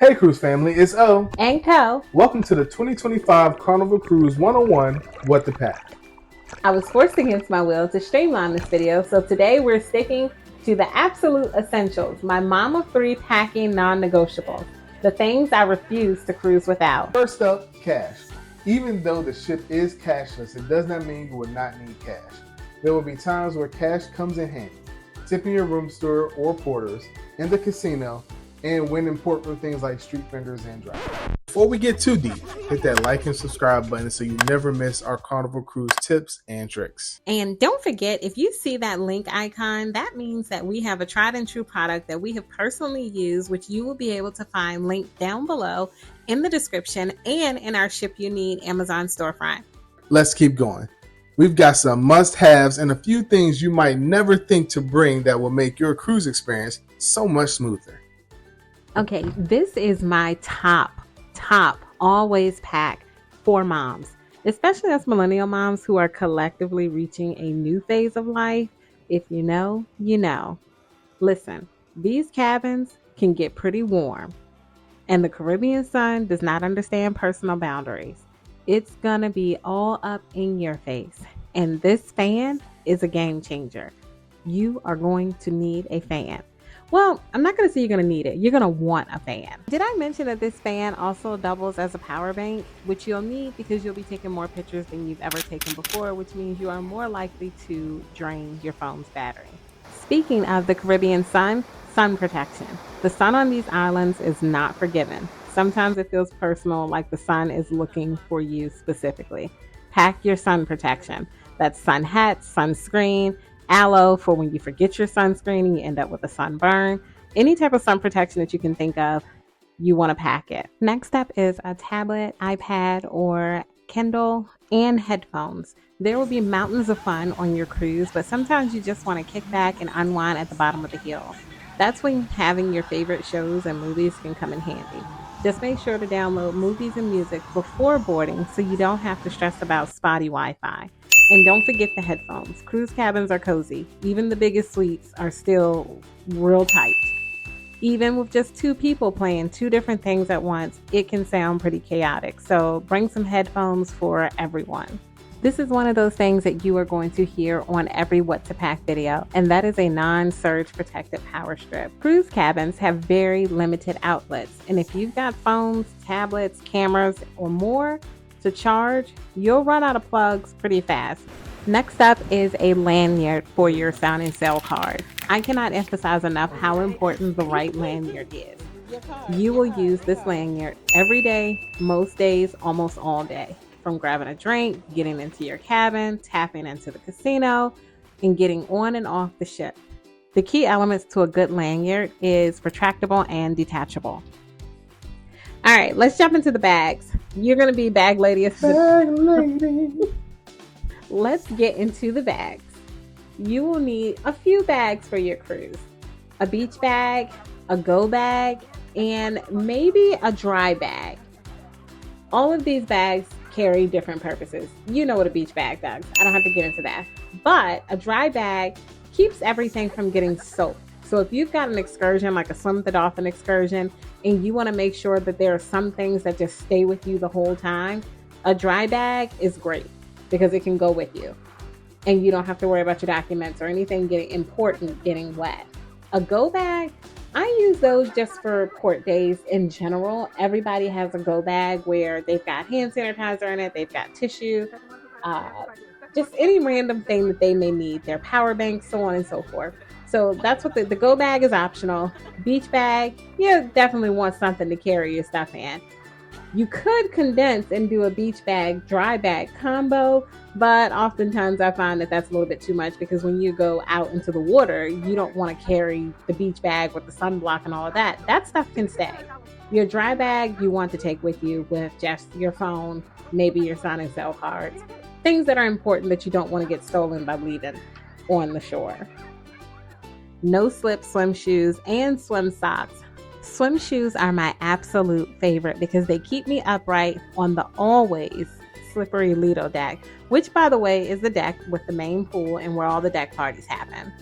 Hey Cruise family, it's O. And Co. Welcome to the 2025 Carnival Cruise 101, What to Pack. I was forced against my will to streamline this video, so today we're sticking to the absolute essentials, my mom of three packing non-negotiables, the things I refuse to cruise without. First up, cash. Even though the ship is cashless, it does not mean you will not need cash. There will be times where cash comes in handy, tipping your room steward or porters, in the casino, and when important for things like street vendors and drivers. Before we get too deep, hit that like and subscribe button so you never miss our Carnival Cruise tips and tricks. And don't forget, if you see that link icon, that means that we have a tried and true product that we have personally used, which you will be able to find linked down below in the description and in our Ship You Need Amazon storefront. Let's keep going. We've got some must-haves and a few things you might never think to bring that will make your cruise experience so much smoother. Okay, this is my top always pack for moms, especially us millennial moms who are collectively reaching a new phase of life. If you know, you know. Listen, these cabins can get pretty warm, and the Caribbean sun does not understand personal boundaries. It's gonna be all up in your face, and this fan is a game changer. You are going to need a fan. Well, I'm not going to say you're going to need it. You're going to want a fan. Did I mention that this fan also doubles as a power bank, which you'll need because you'll be taking more pictures than you've ever taken before, which means you are more likely to drain your phone's battery. Speaking of the Caribbean sun protection. The sun on these islands is not forgiving. Sometimes it feels personal, like the sun is looking for you specifically. Pack your sun protection. That's sun hats, sunscreen, aloe for when you forget your sunscreen and you end up with a sunburn. Any type of sun protection that you can think of, you want to pack it. Next up is a tablet, iPad, or Kindle, and headphones. There will be mountains of fun on your cruise, but sometimes you just want to kick back and unwind at the bottom of the hill. That's when having your favorite shows and movies can come in handy. Just make sure to download movies and music before boarding so you don't have to stress about spotty Wi-Fi. And don't forget the headphones. Cruise cabins are cozy. Even the biggest suites are still real tight. Even with just two people playing two different things at once, it can sound pretty chaotic. So bring some headphones for everyone. This is one of those things that you are going to hear on every What to Pack video, and that is a non-surge protective power strip. Cruise cabins have very limited outlets, and if you've got phones, tablets, cameras, or more to charge, you'll run out of plugs pretty fast. Next up is a lanyard for your sound and sail card. I cannot emphasize enough how important the right lanyard is. You will use this lanyard every day, most days, almost all day. From grabbing a drink, getting into your cabin, tapping into the casino, and getting on and off the ship. The key elements to a good lanyard is retractable and detachable. All right, let's jump into the bags. You're going to be bag lady. Let's get into the bags. You will need a few bags for your cruise. A beach bag, a go bag, and maybe a dry bag. All of these bags carry different purposes. You know what a beach bag does. I don't have to get into that. But a dry bag keeps everything from getting soaked. So if you've got an excursion, like a swim with the dolphin excursion, and you want to make sure that there are some things that just stay with you the whole time, a dry bag is great because it can go with you. And you don't have to worry about your documents or anything getting important getting wet. A go bag, I use those just for port days in general. Everybody has a go bag where they've got hand sanitizer in it, they've got tissue, just any random thing that they may need, their power bank, so on and so forth. So that's what the go bag is optional. Beach bag, you definitely want something to carry your stuff in. You could condense and do a beach bag, dry bag combo, but oftentimes I find that that's a little bit too much because when you go out into the water, you don't want to carry the beach bag with the sunblock and all of that. That stuff can stay. Your dry bag you want to take with you with just your phone, maybe your sign and sell cards, things that are important that you don't want to get stolen by leaving on the shore. No slip swim shoes and swim socks. Swim shoes are my absolute favorite because they keep me upright on the always slippery Lido deck, which by the way is the deck with the main pool and where all the deck parties happen.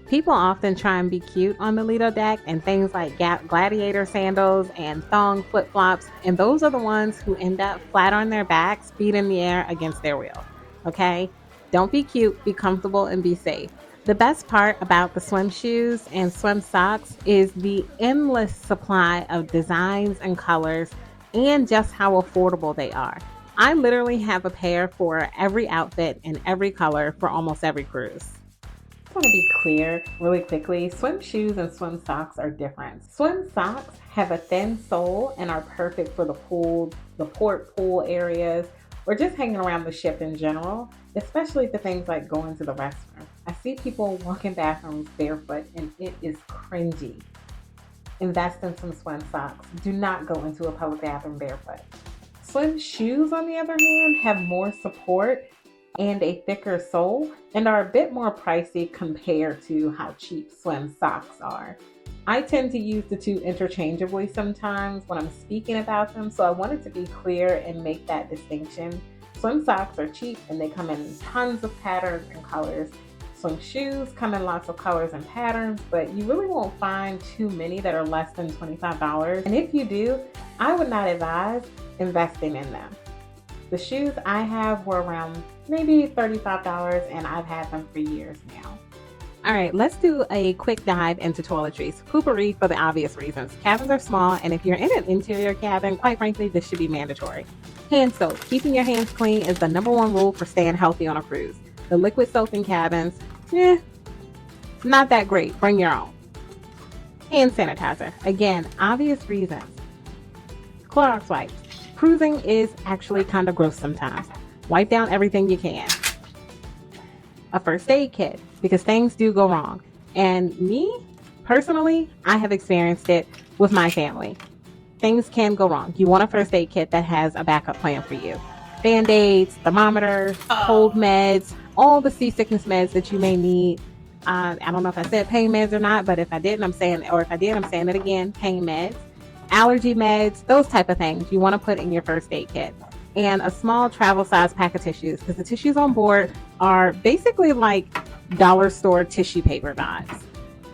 People often try and be cute on the Lido deck and things like gladiator sandals and thong flip flops, and those are the ones who end up flat on their backs, feet in the air against their wheel. Okay? Don't be cute, be comfortable, and be safe. The best part about the swim shoes and swim socks is the endless supply of designs and colors and just how affordable they are. I literally have a pair for every outfit and every color for almost every cruise. I want to be clear really quickly. Swim shoes and swim socks are different. Swim socks have a thin sole and are perfect for the pool, the port pool areas, or just hanging around the ship in general, especially for things like going to the restroom. I see people walk in bathrooms barefoot and it is cringy. Invest in some swim socks. Do not go into a public bathroom barefoot. Swim shoes, on the other hand, have more support and a thicker sole and are a bit more pricey compared to how cheap swim socks are. I tend to use the two interchangeably sometimes when I'm speaking about them, so I wanted to be clear and make that distinction. Swim socks are cheap and they come in tons of patterns and colors. Swim shoes come in lots of colors and patterns, but you really won't find too many that are less than $25. And if you do, I would not advise investing in them. The shoes I have were around maybe $35 and I've had them for years now. All right, let's do a quick dive into toiletries. Poopery for the obvious reasons. Cabins are small, and if you're in an interior cabin, quite frankly, this should be mandatory. Hand soap. Keeping your hands clean is the number one rule for staying healthy on a cruise. The liquid soap in cabins, not that great. Bring your own. Hand sanitizer. Again, obvious reasons. Clorox wipes. Cruising is actually kind of gross sometimes. Wipe down everything you can. A first aid kit, because things do go wrong. And me, personally, I have experienced it with my family. Things can go wrong. You want a first aid kit that has a backup plan for you. Band-aids, thermometer, cold meds, all the seasickness meds that you may need. I don't know if I said pain meds or not, but if I didn't, I'm saying it again, pain meds. Allergy meds, those type of things you want to put in your first aid kit. And a small travel size pack of tissues, because the tissues on board are basically like dollar store tissue paper vibes.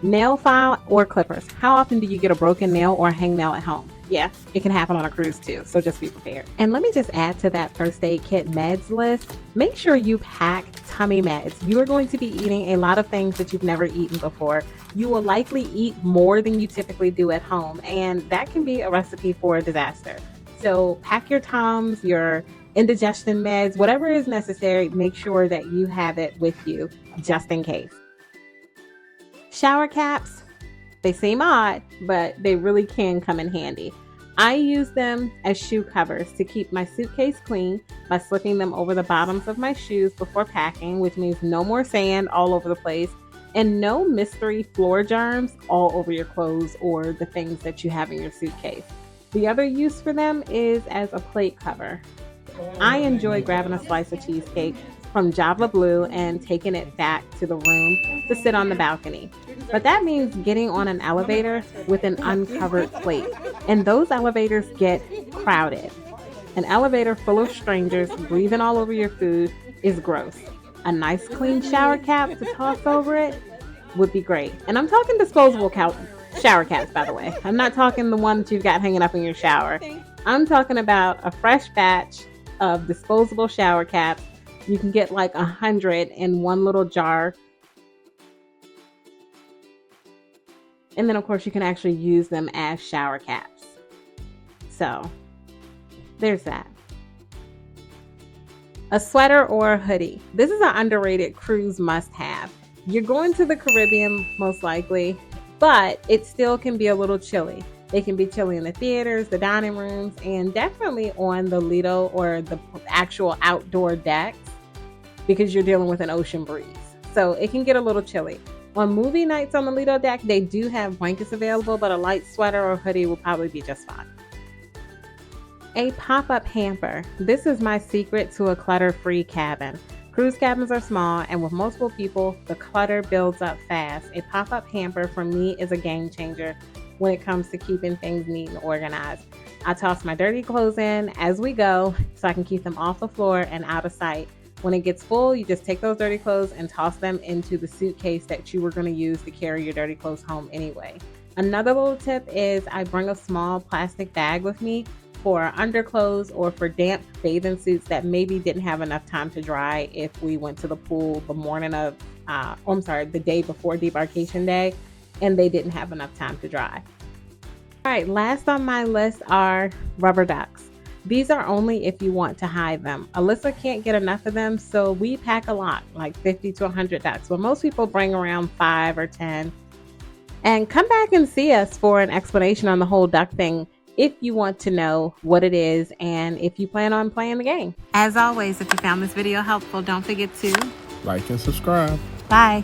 Nail file or clippers. How often do you get a broken nail or a hangnail at home? Yeah, it can happen on a cruise too, so just be prepared. And let me just add to that first aid kit meds list, make sure you pack tummy meds. You are going to be eating a lot of things that you've never eaten before. You will likely eat more than you typically do at home, and that can be a recipe for a disaster. So pack your Tums, your indigestion meds, whatever is necessary, make sure that you have it with you just in case. Shower caps, they seem odd, but they really can come in handy. I use them as shoe covers to keep my suitcase clean by slipping them over the bottoms of my shoes before packing, which means no more sand all over the place and no mystery floor germs all over your clothes or the things that you have in your suitcase. The other use for them is as a plate cover. I enjoy grabbing a slice of cheesecake from Java Blue and taking it back to the room to sit on the balcony. But that means getting on an elevator with an uncovered plate. And those elevators get crowded. An elevator full of strangers breathing all over your food is gross. A nice clean shower cap to toss over it would be great. And I'm talking disposable shower caps, by the way. I'm not talking the one that you've got hanging up in your shower. I'm talking about a fresh batch of disposable shower caps. You can get like 100 in one little jar. And then, of course, you can actually use them as shower caps. So, there's that. A sweater or a hoodie. This is an underrated cruise must-have. You're going to the Caribbean, most likely, but it still can be a little chilly. It can be chilly in the theaters, the dining rooms, and definitely on the Lido or the actual outdoor decks because you're dealing with an ocean breeze. So it can get a little chilly. On movie nights on the Lido deck, they do have blankets available, but a light sweater or hoodie will probably be just fine. A pop-up hamper. This is my secret to a clutter-free cabin. Cruise cabins are small, and with multiple people, the clutter builds up fast. A pop-up hamper for me is a game changer when it comes to keeping things neat and organized. I toss my dirty clothes in as we go so I can keep them off the floor and out of sight. When it gets full, you just take those dirty clothes and toss them into the suitcase that you were going to use to carry your dirty clothes home anyway. Another little tip is I bring a small plastic bag with me for underclothes or for damp bathing suits that maybe didn't have enough time to dry if we went to the pool the day before debarkation day and they didn't have enough time to dry. All right, last on my list are rubber ducks. These are only if you want to hide them. Alyssa can't get enough of them, so we pack a lot, like 50 to 100 ducks. But most people bring around 5 or 10. And come back and see us for an explanation on the whole duck thing if you want to know what it is and if you plan on playing the game. As always, if you found this video helpful, don't forget to like and subscribe. Bye.